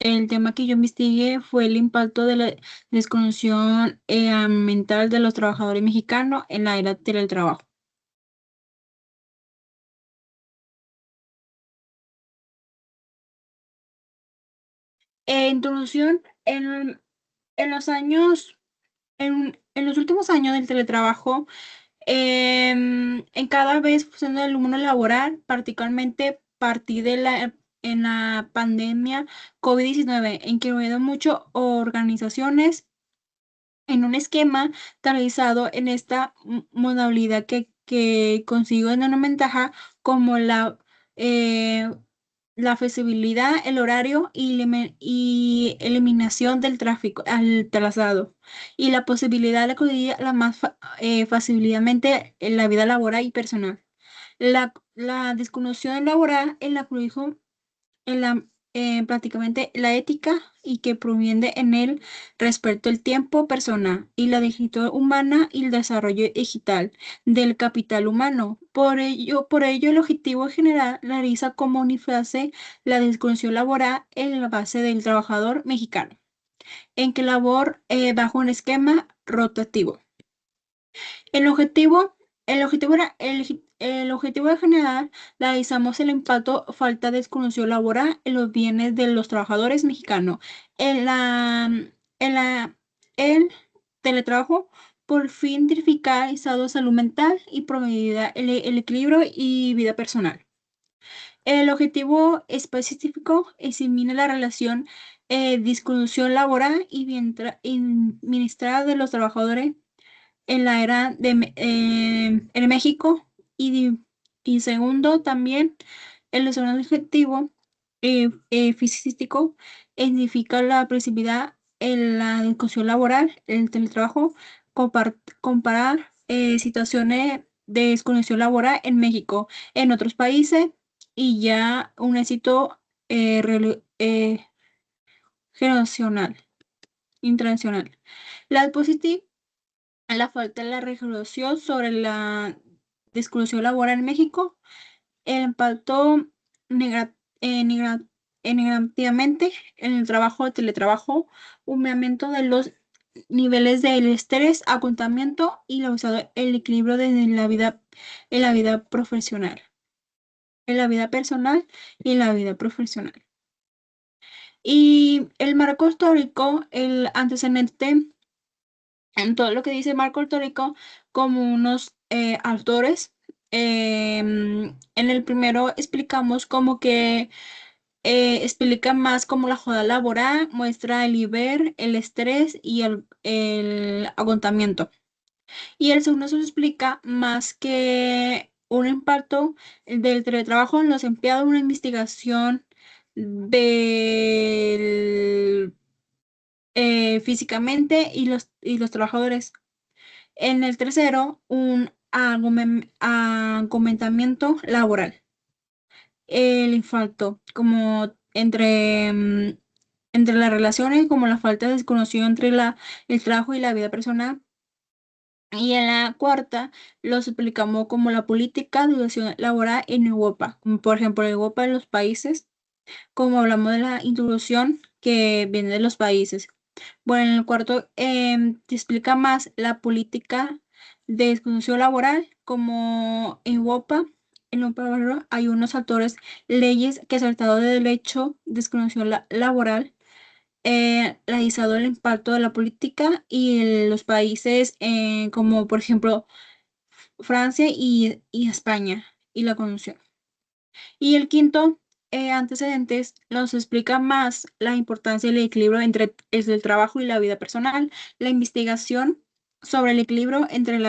El tema que yo investigué fue el impacto de la desconexión ambiental de los trabajadores mexicanos en la era del teletrabajo. Introducción en los años, en los últimos años del teletrabajo, en cada vez siendo el mundo laboral, particularmente a partir de en la pandemia COVID-19, en que hubo muchas organizaciones en un esquema realizado en esta modalidad que consigo en una ventaja como eh, la flexibilidad, el horario y eliminación del tráfico al trazado y la posibilidad de acudir la más facilidadmente en la vida laboral y personal. La desconexión laboral en la en prácticamente la ética y que proviene en él respecto al tiempo personal y la digital humana y el desarrollo digital del capital humano. Por ello el objetivo general realiza como unifrase la desconexión laboral en la base del trabajador mexicano, en que labor bajo un esquema rotativo. El objetivo, el objetivo de general, realizamos el impacto falta de desconexión laboral en los bienes de los trabajadores mexicanos. En en el teletrabajo, por fin identificar estado de salud mental y promover el equilibrio y vida personal. El objetivo específico elimina la relación disconción laboral y bienestar de los trabajadores en la era en México y, y segundo también el segundo objetivo físico significa la flexibilidad en la discusión laboral, el teletrabajo, comparar situaciones de desconexión laboral en México, en otros países y ya un éxito generacional, internacional. La diapositiva la falta de la regulación sobre la discriminación laboral en México, el impacto negra- negativamente en el trabajo de teletrabajo, un aumento de los niveles del estrés, agotamiento y el equilibrio en la vida profesional, en la vida personal y en la vida profesional. Y el marco histórico, el antecedente en todo lo que dice Marco Tórico como unos autores. En el primero explicamos como que explica más como la jornada laboral, muestra el nivel, el estrés y el agotamiento. Y el segundo se explica más que un impacto del teletrabajo en los empleados, una investigación del físicamente y los trabajadores. En el tercero, un argumentamiento laboral. El infarto, como entre las relaciones, como la falta de desconocido entre el trabajo y la vida personal. Y en la cuarta, los explicamos como la política de duración laboral en Europa, como por ejemplo en Europa en los países, como hablamos de la introducción que viene de los países. Bueno, en el cuarto te explica más la política de exclusión laboral, como en Europa hay unos actores, leyes que el Estado de Derecho de exclusión laboral, realizado el impacto de la política y los países como por ejemplo Francia y España y la Constitución. Y el quinto, antecedentes, nos explica más la importancia del equilibrio entre el trabajo y la vida personal, la investigación sobre el equilibrio entre el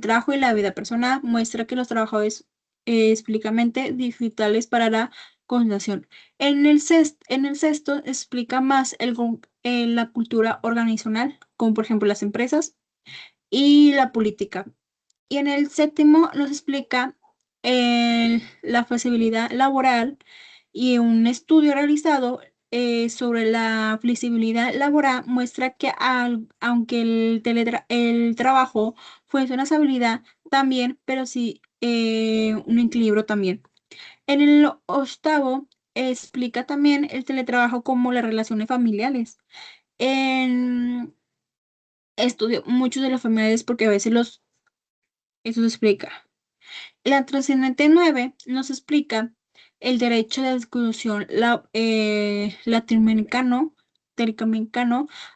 trabajo y la vida personal muestra que los trabajadores explícitamente digitales para la conciliación. En el sexto explica más la cultura organizacional, como por ejemplo las empresas y la política. Y en el séptimo nos explica la flexibilidad laboral y un estudio realizado sobre la flexibilidad laboral muestra que aunque el trabajo fuese una habilidad también, pero sí un equilibrio también. En el octavo explica también el teletrabajo como las relaciones familiares. En estudio muchos de los familiares porque a veces eso se explica. La trascendente 9 nos explica el derecho de exclusión latinoamericano,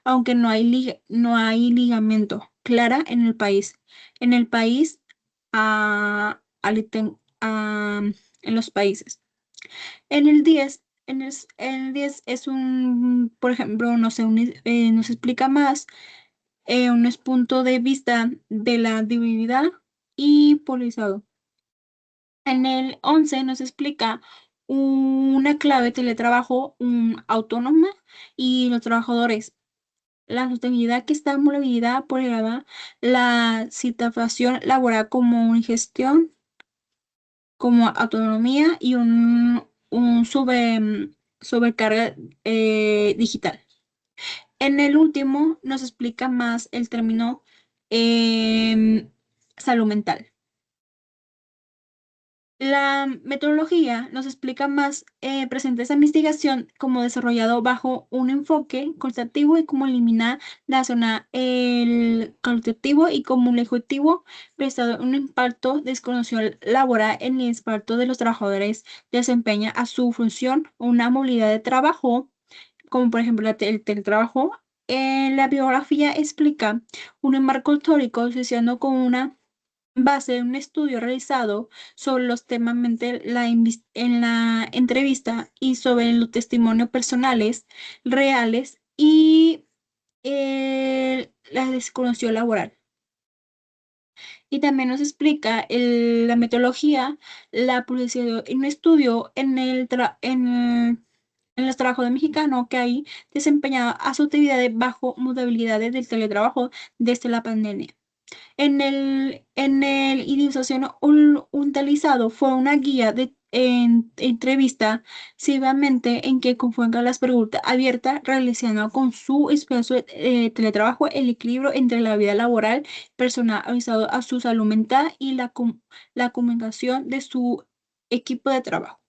aunque no hay ligamento clara en el país. En el país, en los países. En el 10 en el 10 es por ejemplo, no sé, nos explica más un punto de vista de la divinidad y polarizado. En el 11 nos explica una clave de teletrabajo autónoma y los trabajadores. La sostenibilidad que está movilidad por la situación laboral como una gestión, como autonomía y un sobrecarga digital. En el último nos explica más el término salud mental. La metodología nos explica más, presenta esa investigación como desarrollado bajo un enfoque cuantitativo y cómo eliminar la zona el cualitativo y como un ejecutivo prestado un impacto desconocido laboral en el impacto de los trabajadores desempeña a su función una movilidad de trabajo, como por ejemplo el teletrabajo. En la biografía explica un marco histórico asociando con una base de un estudio realizado sobre los temas en la entrevista y sobre los testimonios personales reales y la desconexión laboral. Y también nos explica la metodología, la publicidad, un estudio en los trabajos de mexicano que hay desempeñado a sus actividades bajo modalidades del teletrabajo desde la pandemia. En el Idealización Utilizado fue una guía de entrevista activamente en que conjuga las preguntas abiertas relacionadas con su espacio de teletrabajo, el equilibrio entre la vida laboral personal avisado a su salud mental y la comunicación de su equipo de trabajo.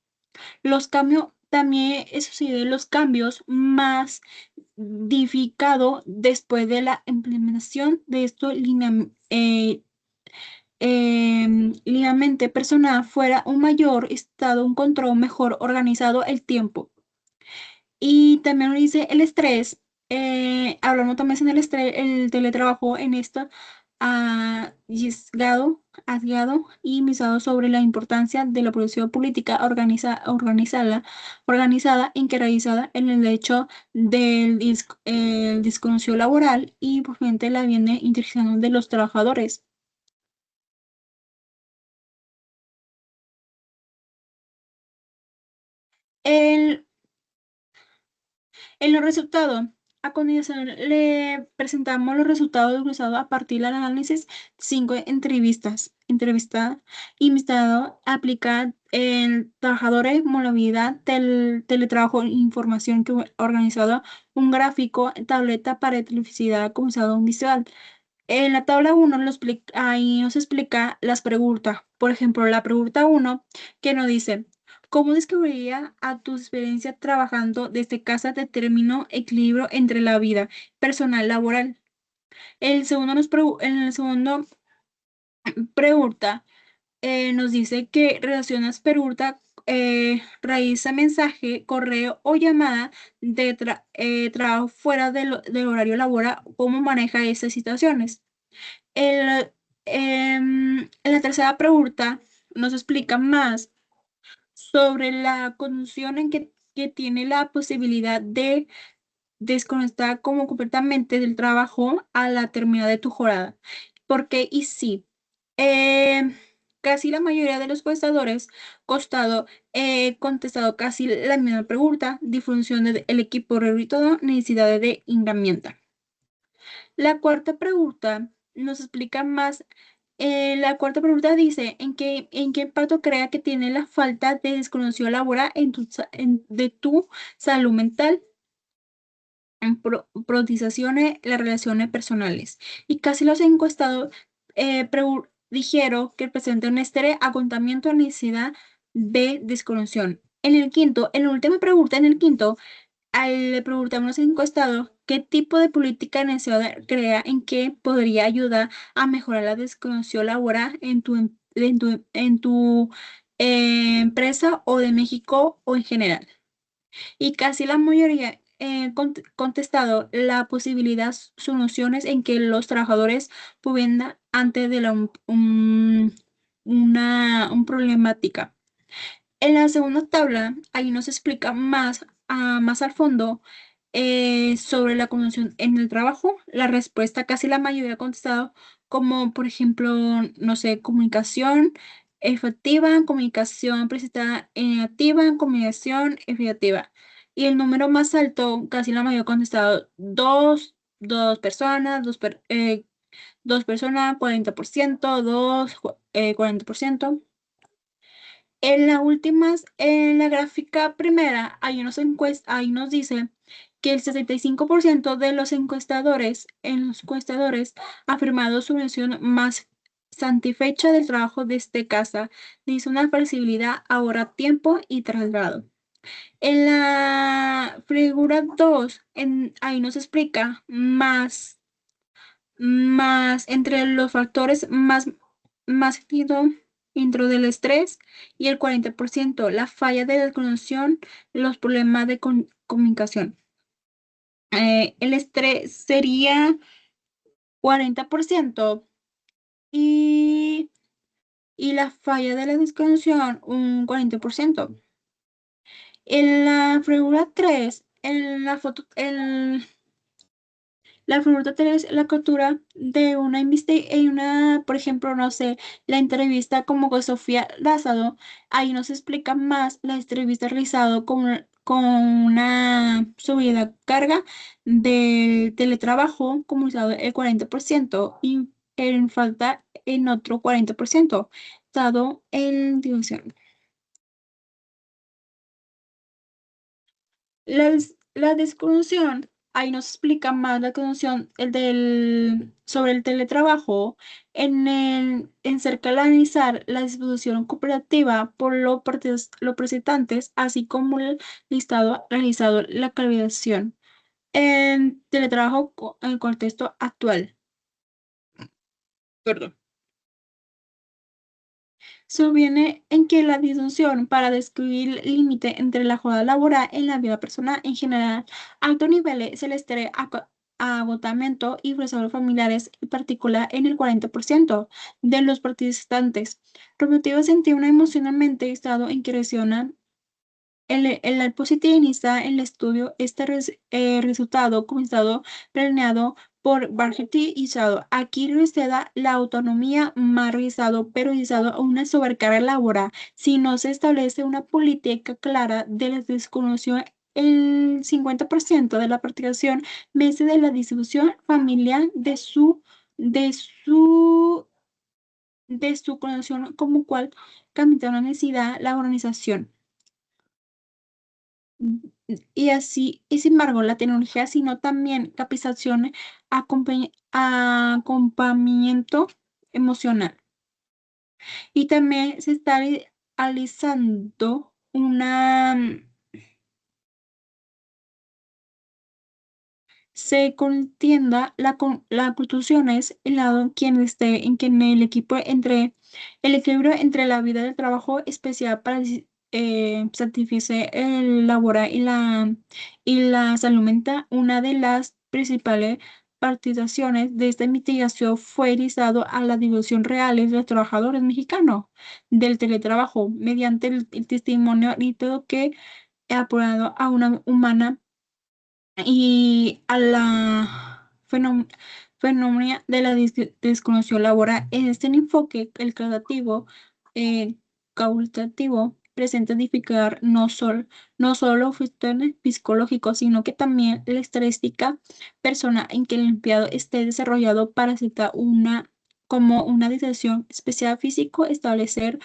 Los cambios, también, eso sí, de los cambios más dificado después de la implementación de estos lineamientos personal fuera un mayor estado, un control mejor organizado el tiempo. Y también dice el estrés, hablamos también en el estrés, el teletrabajo en esto aislado y misado sobre la importancia de la producción política organizada y que realizada en el hecho del el desconocido laboral y por frente la viene intersección de los trabajadores. El En los resultados, a continuación le presentamos los resultados cruzados a partir del análisis 5 entrevistas. Entrevista invitado a aplicar en trabajadores, movilidad, teletrabajo, información que organizado un gráfico, tableta para electricidad comenzado un visual. En la tabla 1 ahí nos explica las preguntas. Por ejemplo, la pregunta 1 que nos dice, ¿cómo describiría a tu experiencia trabajando desde casa de término equilibrio entre la vida personal y laboral? En el segundo pregunta nos dice que relacionas pregunta, realiza mensaje, correo o llamada de trabajo fuera del horario laboral, ¿cómo maneja esas situaciones? En la tercera pregunta nos explica más sobre la condición en que tiene la posibilidad de desconectar como completamente del trabajo a la terminada de tu jornada. Porque, y sí, eh, casi la mayoría de los encuestadores contestado casi la misma pregunta, disfunción del equipo y todo, necesidades de herramienta. La cuarta pregunta nos explica más. La cuarta pregunta dice, en qué impacto crea que tiene la falta de desconocido laboral de tu salud mental, en priorizaciones, las relaciones personales? Y casi los encuestados dijeron que presenta un estrés, agotamiento, necesidad de desconexión. En el quinto, en la última pregunta, en el quinto, le preguntamos a los encuestados qué tipo de política necesaria crea en que podría ayudar a mejorar la desconexión laboral en tu empresa o de México o en general. Y casi la mayoría contestado la posibilidad soluciones en que los trabajadores pudieran antes de una problemática. En la segunda tabla, ahí nos explica más al fondo sobre la conducción en el trabajo. La respuesta casi la mayoría ha contestado como, por ejemplo, no sé, comunicación efectiva, comunicación presentada activa, comunicación efectiva. Y el número más alto, casi la mayoría ha contestado dos personas, dos personas, 40%, 40%. En las últimas, en la gráfica primera, ahí nos dice que el 65% de los encuestadores, afirmado su versión más satisfecha del trabajo desde casa, dice una flexibilidad, ahorra tiempo y traslado. En la figura 2, ahí nos explica más entre los factores más dentro del estrés y el 40% la falla de desconexión, los problemas de comunicación. El estrés sería 40% y, y la falla de la desconexión un 40%. En la figura 3 en la foto, la pregunta 3, la captura de por ejemplo, no sé, la entrevista como con Sofía Lázaro, ahí nos explica más la entrevista realizada con una subida carga del teletrabajo comunicado el 40% y en falta en otro 40%, dado en división. La desconexión, ahí nos explica más la conexión sobre el teletrabajo en cerca de analizar la distribución cooperativa por los presentantes, así como el listado realizado la calibración en teletrabajo en el contexto actual. Perdón. Subviene en que la disyunción para describir el límite entre la jornada laboral en la vida personal en general, alto nivel es el estrés, agotamiento y frustraciones familiares, en particular en el 40% de los participantes. Repetido sentir una emocionalmente estado en que reaccionan el positivista en el estudio, este resultado comenzado planeado por Bargheti y Sado. Aquí receda la autonomía más realizado, pero realizado a una sobrecarga laboral. Si no se establece una política clara de la desconexión, el 50% de la participación mece de la distribución familiar de su conexión como cual cambia la necesidad la organización. Y así, y sin embargo, la tecnología, sino también capacitación, acompañamiento emocional. Y también se está realizando se contienda la conclusión es el lado en quien esté, en quien el equilibrio entre la vida del trabajo especial para satisfacer el laboral y la salud mental. Una de las principales participaciones de esta mitigación fue realizado a la divulgación real de los trabajadores mexicanos del teletrabajo mediante el testimonio nítido que ha apoyado a una humana y a la fenómeno de la desconexión laboral. En este enfoque, el creativo causativo presenta dificultad no solo los factores psicológicos, sino que también la estadística persona en que el empleado esté desarrollado para aceptar como una decisión especial físico, establecer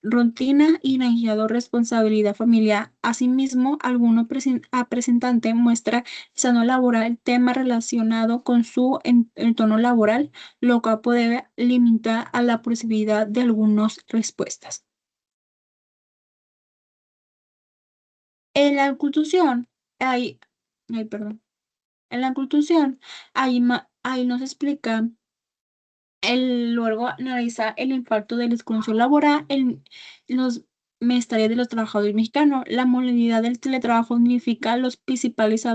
rutina y negado responsabilidad familiar. Asimismo, algunos presentantes muestra sano laboral tema relacionado con su entorno laboral, lo cual puede limitar a la posibilidad de algunas respuestas. En la Constitución hay, ay, perdón, en la Constitución ahí nos explica. Luego analiza el impacto de la exclusión laboral en los menesteres de los trabajadores mexicanos. La modalidad del teletrabajo significa los principales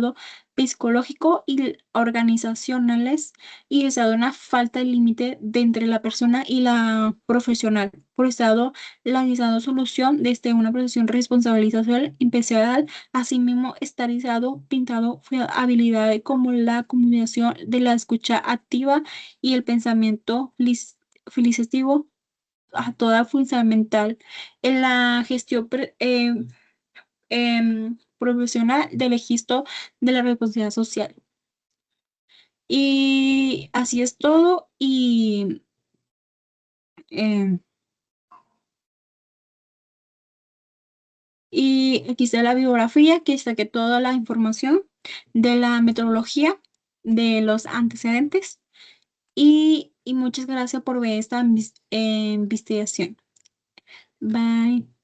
psicológico y organizacionales y estado una falta de límite de entre la persona y la profesional. Por estado, la realizado solución desde una profesión responsabilización especial, asimismo estarizado, pintado, fue habilidades como la comunicación de la escucha activa y el pensamiento felicitivo a toda fundamental en la gestión profesional del registro de la responsabilidad social. Y así es todo. Em, y aquí está la bibliografía, que saqué toda la información de la metodología, de los antecedentes. Y muchas gracias por ver esta investigación. Bye.